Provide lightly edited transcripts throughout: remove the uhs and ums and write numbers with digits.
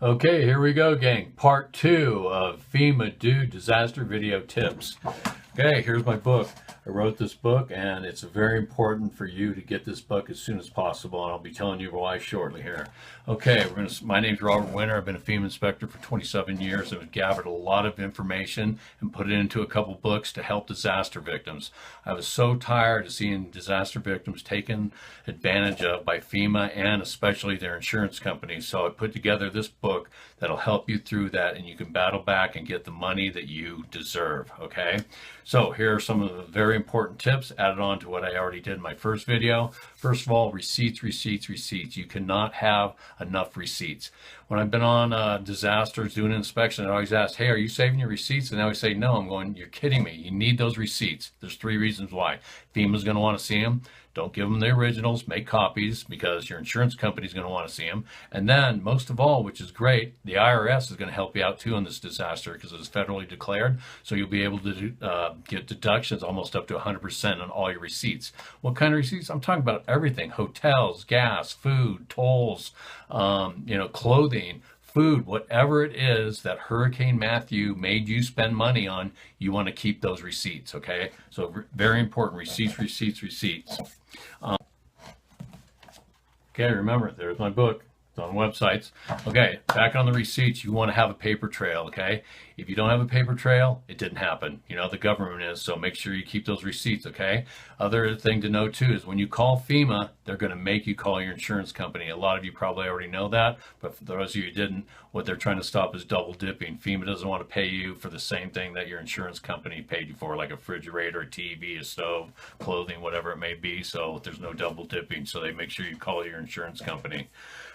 Okay, here we go, gang. Part 2 of FEMADUDE disaster video tips. Okay, here's my book. I wrote this book, and it's very important for you to get this book as soon as possible, and I'll be telling you why shortly here. Okay, my name's Robert Winter. I've been a FEMA inspector for 27 years. I've gathered a lot of information and put it into a couple books to help disaster victims. I was so tired of seeing disaster victims taken advantage of by FEMA and especially their insurance companies. So I put together this book that'll help you through that, and you can battle back and get the money that you deserve, okay? So here are some of the very important tips added on to what I already did in my first video. First of all, receipts, receipts, receipts. You cannot have enough receipts. When I've been on disasters doing an inspection, I always ask, hey, are you saving your receipts? And they always say, no. I'm going, you're kidding me. You need those receipts. There's 3 reasons why. FEMA's going to want to see them. Don't give them the originals, make copies, because your insurance company is going to want to see them. And then, most of all, which is great, the IRS is going to help you out too in this disaster because it's federally declared. So you'll be able to get deductions almost up to 100% on all your receipts. What kind of receipts? I'm talking about everything: hotels, gas, food, tolls, clothing, food, whatever it is that Hurricane Matthew made you spend money on, you want to keep those receipts, okay? So very important, receipts, receipts, receipts. Okay, remember, there's my book. It's on websites. Okay, back on the receipts, you want to have a paper trail, okay? If you don't have a paper trail, it didn't happen. You know, the government is, so make sure you keep those receipts, okay? Other thing to know too is when you call FEMA, they're going to make you call your insurance company. A lot of you probably already know that, but for those of you who didn't, what they're trying to stop is double dipping. FEMA doesn't want to pay you for the same thing that your insurance company paid you for, like a refrigerator, a TV, a stove, clothing, whatever it may be, so there's no double dipping, so they make sure you call your insurance company.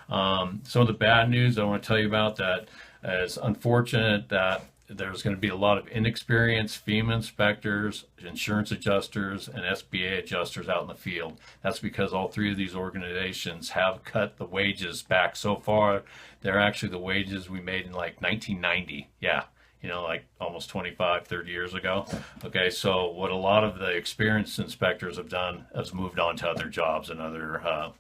Some of the bad news I want to tell you about that is unfortunate that there's going to be a lot of inexperienced FEMA inspectors, insurance adjusters, and SBA adjusters out in the field. That's because all 3 of these organizations have cut the wages back so far. They're actually the wages we made in like 1990. Yeah. You know, like almost 25, 30 years ago. Okay, so what a lot of the experienced inspectors have done is moved on to other jobs and other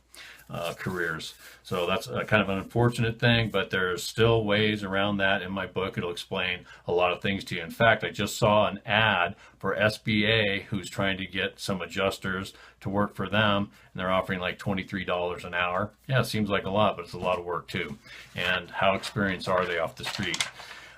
careers. So that's kind of an unfortunate thing, but there's still ways around that. In my book, it'll explain a lot of things to you. In fact, I just saw an ad for SBA who's trying to get some adjusters to work for them, and they're offering like $23 an hour. Yeah, it seems like a lot, but it's a lot of work too. And how experienced are they off the street?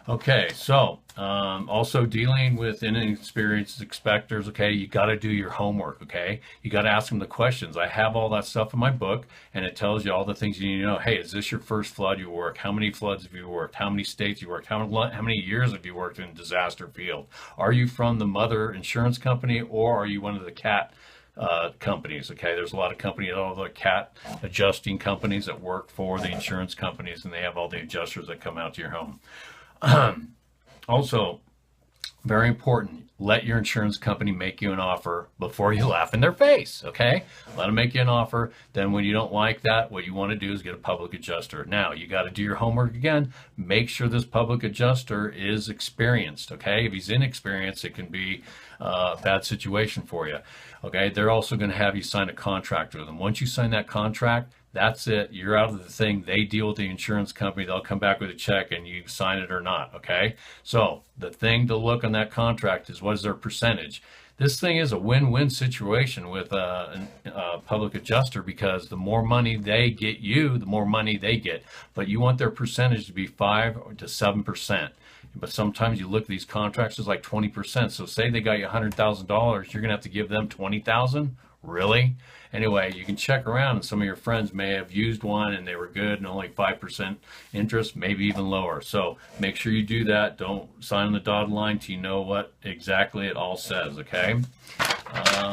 Okay, so also dealing with inexperienced inspectors, okay, you got to do your homework, okay? You got to ask them the questions. I have all that stuff in my book, and it tells you all the things you need to know. Hey, is this your first flood you worked? How many floods have you worked? How many states you worked? How many years have you worked in disaster field? Are you from the mother insurance company, or are you one of the cat companies? Okay, there's a lot of companies, all the cat adjusting companies that work for the insurance companies, and they have all the adjusters that come out to your home. Also, very important, let your insurance company make you an offer before you laugh in their face, okay? Let them make you an offer. Then when you don't like that, what you want to do is get a public adjuster. Now, you got to do your homework again. Make sure this public adjuster is experienced, okay? If he's inexperienced, it can be a bad situation for you, okay? They're also going to have you sign a contract with them. Once you sign that contract, that's it. You're out of the thing. They deal with the insurance company. They'll come back with a check and you sign it or not, okay? So the thing to look on that contract is what is their percentage. This thing is a win-win situation with a public adjuster because the more money they get you, the more money they get. But you want their percentage to be 5 to 7%. But sometimes you look at these contracts, it's like 20%. So say they got you $100,000, you're going to have to give them $20,000? Really? Anyway, you can check around, and some of your friends may have used one and they were good and only 5% interest, maybe even lower. So make sure you do that. Don't sign on the dotted line till you know what exactly it all says, okay?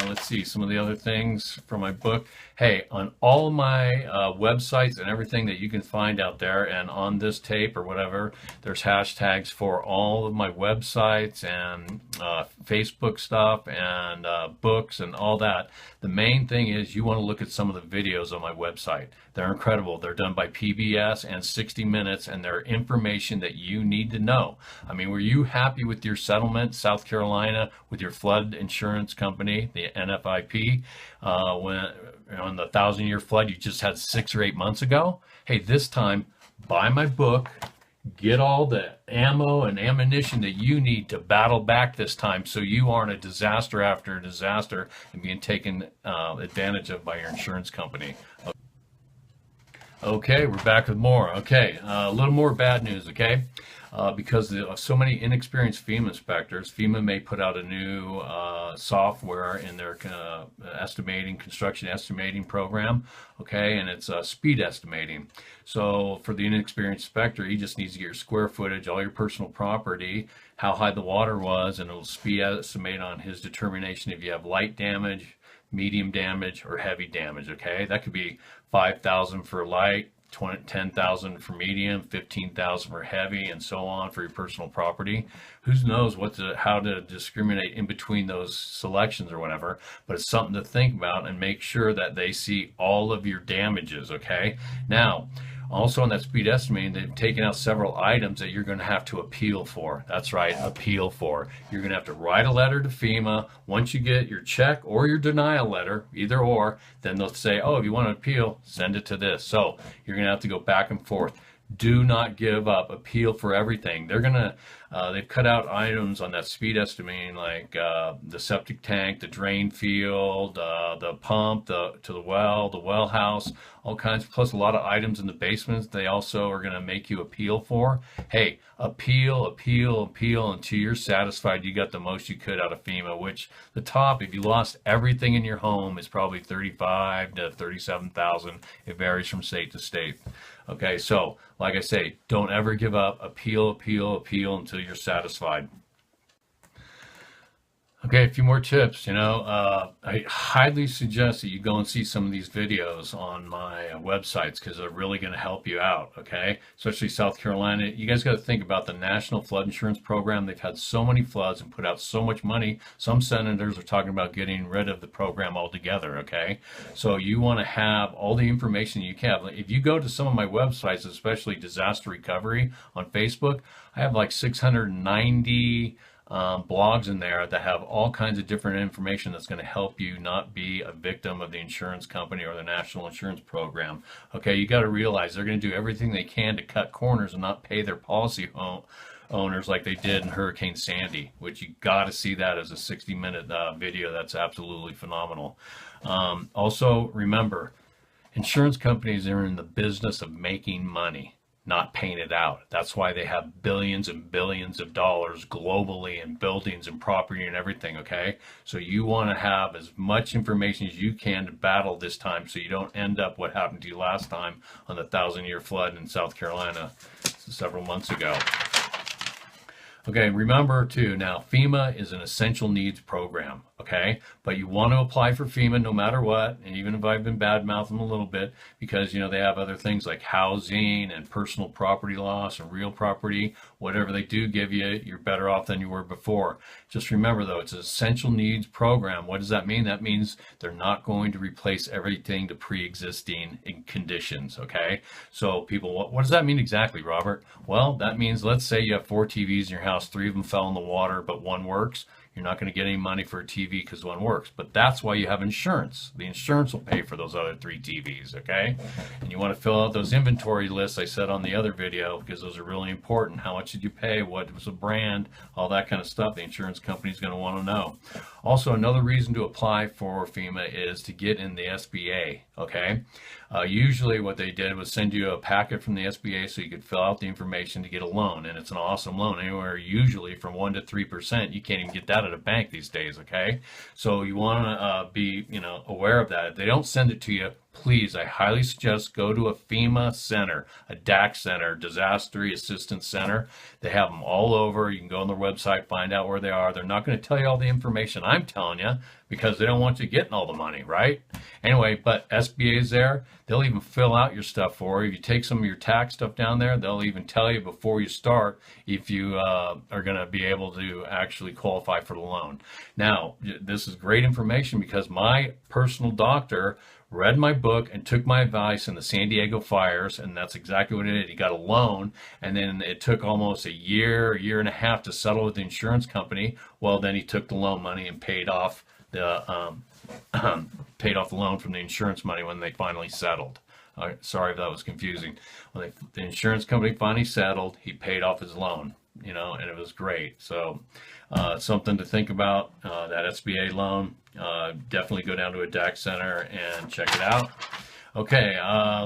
Let's see some of the other things from my book. Hey, on all of my websites and everything that you can find out there, and on this tape or whatever, there's hashtags for all of my websites and Facebook stuff and books and all that. The main thing is you want to look at some of the videos on my website. They're incredible. They're done by PBS and 60 Minutes, and they're information that you need to know. I mean, were you happy with your settlement, South Carolina, with your flood insurance company, the NFIP, when on the 1,000-year flood you just had 6 or 8 months ago? Hey, this time buy my book, get all the ammo and ammunition that you need to battle back this time so you aren't a disaster after a disaster and being taken advantage of by your insurance company. Okay, we're back with more. Okay, a little more bad news, okay? Because of so many inexperienced FEMA inspectors, FEMA may put out a new software in their construction estimating program, okay, and it's speed estimating. So for the inexperienced inspector, he just needs to get your square footage, all your personal property, how high the water was, and it'll speed estimate on his determination if you have light damage, medium damage, or heavy damage, okay? That could be 5,000 for light, 10,000 for medium, 15,000 for heavy, and so on for your personal property. Who knows how to discriminate in between those selections or whatever, but it's something to think about and make sure that they see all of your damages, okay? Now, also on that speed estimating, they've taken out several items that you're going to have to appeal for. That's right, appeal for. You're going to have to write a letter to FEMA. Once you get your check or your denial letter, either or, then they'll say, oh, if you want to appeal, send it to this. So you're going to have to go back and forth. Do not give up. Appeal for everything. They're gonna, they've cut out items on that speed estimating, like the septic tank, the drain field, the pump, to the well house, all kinds. Plus a lot of items in the basements. They also are gonna make you appeal for. Hey, appeal until you're satisfied you got the most you could out of FEMA. Which the top, if you lost everything in your home, is probably 35 to 37,000. It varies from state to state. Okay, so like I say, don't ever give up. Appeal until you're satisfied. Okay, a few more tips. I highly suggest that you go and see some of these videos on my websites because they're really going to help you out, okay? Especially South Carolina. You guys got to think about the National Flood Insurance Program. They've had so many floods and put out so much money. Some senators are talking about getting rid of the program altogether, okay? So you want to have all the information you can. If you go to some of my websites, especially Disaster Recovery on Facebook, I have like 690 blogs in there that have all kinds of different information that's going to help you not be a victim of the insurance company or the national insurance program. Okay, you got to realize they're going to do everything they can to cut corners and not pay their policy owners like they did in Hurricane Sandy, which you got to see that as a 60-minute video. That's absolutely phenomenal. Also, remember, insurance companies are in the business of making money, not paying it out. That's why they have billions and billions of dollars globally in buildings and property and everything, okay? So you want to have as much information as you can to battle this time so you don't end up what happened to you last time on the 1,000-year flood in South Carolina several months ago. Okay, remember too, now FEMA is an essential needs program, okay? But you want to apply for FEMA no matter what, and even if I've been bad-mouthing them a little bit, because they have other things like housing and personal property loss and real property. Whatever they do give you, you're better off than you were before. Just remember though, it's an essential needs program. What does that mean? That means they're not going to replace everything to pre-existing conditions, okay? So people, what does that mean exactly, Robert? Well, that means, let's say you have 4 TVs in your house, 3 of them fell in the water, but 1 works. You're not going to get any money for a TV because 1 works. But that's why you have insurance. The insurance will pay for those other 3 TVs, okay? And you want to fill out those inventory lists I said on the other video because those are really important. How much did you pay? What was the brand? All that kind of stuff the insurance company is going to want to know. Also, another reason to apply for FEMA is to get in the SBA, okay? Usually what they did was send you a packet from the SBA so you could fill out the information to get a loan, and it's an awesome loan, anywhere usually from 1% to 3%. You can't even get that at a bank these days, okay? So you want to be aware of that. If they don't send it to you, please, I highly suggest go to a FEMA center, a DAC center, Disaster Assistance Center. They have them all over. You can go on their website, find out where they are. They're not going to tell you all the information I'm telling you because they don't want you getting all the money, right? Anyway, but SBA is there. They'll even fill out your stuff for you. If you take some of your tax stuff down there, they'll even tell you before you start if you are going to be able to actually qualify for the loan. Now, this is great information because my personal doctor read my book and took my advice in the San Diego fires, and that's exactly what he did. He got a loan, and then it took almost a year and a half to settle with the insurance company. Well, then he took the loan money and paid off the loan from the insurance money when they finally settled. Sorry if that was confusing. When the insurance company finally settled, he paid off his loan, and it was great. So something to think about, that SBA loan. Definitely go down to a DAC center and check it out. Okay,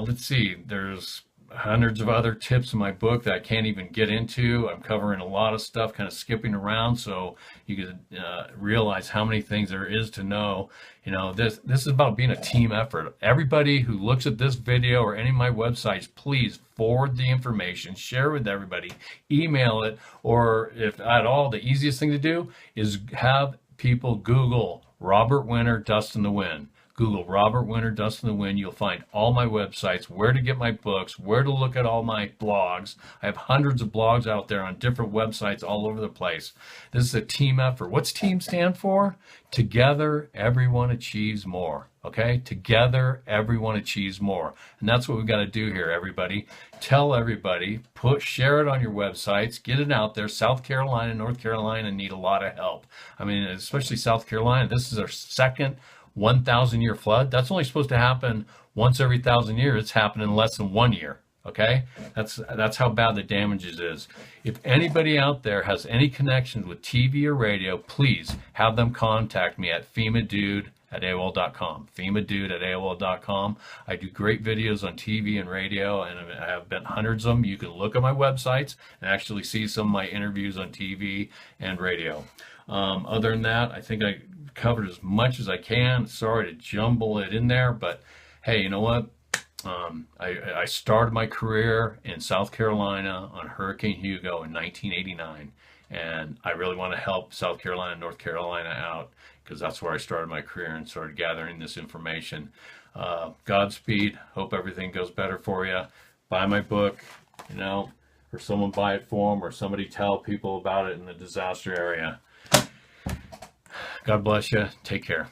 let's see. There's hundreds of other tips in my book that I can't even get into. I'm covering a lot of stuff, kind of skipping around, so you can realize how many things there is to know. This is about being a team effort. Everybody who looks at this video or any of my websites, please forward the information, share it with everybody, email it, or if at all, the easiest thing to do is have people Google Robert Winter, Dust in the Wind. Google Robert Winter, Dust in the Wind. You'll find all my websites, where to get my books, where to look at all my blogs. I have hundreds of blogs out there on different websites all over the place. This is a team effort. What's TEAM stand for? Together, everyone achieves more. Okay? Together, everyone achieves more. And that's what we've got to do here, everybody. Tell everybody, share it on your websites, get it out there. South Carolina, North Carolina need a lot of help. I mean, especially South Carolina. This is our second 1,000-year flood. That's only supposed to happen once every 1,000 years. It's happened in less than 1 year. Okay, that's how bad the damages is. If anybody out there has any connections with TV or radio, please have them contact me at FEMADUDE@AOL.com. FEMADUDE@AOL.com. I do great videos on TV and radio, and I have been hundreds of them. You can look at my websites and actually see some of my interviews on TV and radio. Other than that, I think I covered as much as I can. Sorry to jumble it in there, but hey, you know what? I started my career in South Carolina on Hurricane Hugo in 1989, and I really want to help South Carolina and North Carolina out because that's where I started my career and started gathering this information. Godspeed. Hope everything goes better for you. Buy my book, or someone buy it for them, or somebody tell people about it in the disaster area. God bless you. Take care.